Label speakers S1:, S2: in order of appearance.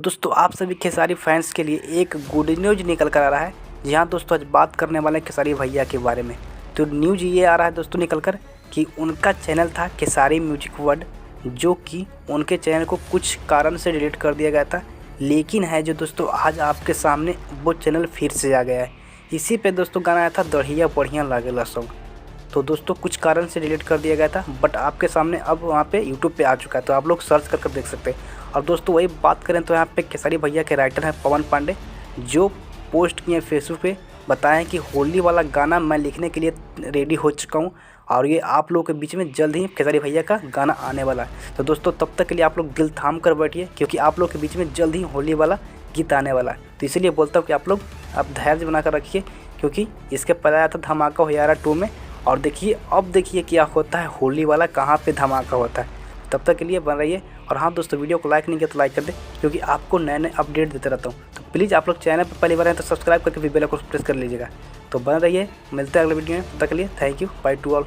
S1: दोस्तों आप सभी खेसारी फैंस के लिए एक गुड न्यूज़ निकल कर आ रहा है। जी हाँ दोस्तों, आज बात करने वाले हैं खेसारी भैया के बारे में। तो न्यूज़ ये आ रहा है दोस्तों निकल कर कि उनका चैनल था खेसारी म्यूजिक वर्ल्ड, जो कि उनके चैनल को कुछ कारण से डिलीट कर दिया गया था। लेकिन है जो दोस्तों आज आपके सामने वो चैनल फिर से आ गया है। इसी पे दोस्तों गाना आया था दढ़िया बढ़िया लागेला सॉन्ग। तो दोस्तों कुछ कारण से डिलीट कर दिया गया था, बट आपके सामने अब वहाँ पे यूट्यूब पे आ चुका है, तो आप लोग सर्च कर देख सकते हैं। और दोस्तों वही बात करें तो यहाँ पे खेसारी भैया के राइटर हैं पवन पांडे, जो पोस्ट किए फेसबुक पे, बताएं कि होली वाला गाना मैं लिखने के लिए रेडी हो चुका हूँ और ये आप लोगों के बीच में जल्द ही खेसारी भैया का गाना आने वाला है। तो दोस्तों तब तक के लिए आप लोग दिल थाम कर बैठिए, क्योंकि आप लोग के बीच में जल्द ही होली वाला गीत आने वाला है। तो इसीलिए बोलता हूँ कि आप लोग अब धैर्य बनाकर रखिए, क्योंकि इसके पहले आया था धमाका हो यारा 2 में, और देखिए अब देखिए क्या होता है होली वाला, कहाँ पे धमाका होता है। तब तक के लिए बन रहिए। और हाँ दोस्तों, वीडियो को लाइक नहीं किया तो लाइक कर दे, क्योंकि आपको नए नए अपडेट देते रहता हूँ। तो प्लीज़ आप लोग चैनल पर पहली बार हैं तो सब्सक्राइब करके भी बेल आइकन प्रेस कर लीजिएगा। तो बन रहिए, मिलते हैं अगले वीडियो में। तब तक के लिए thank you, by two all.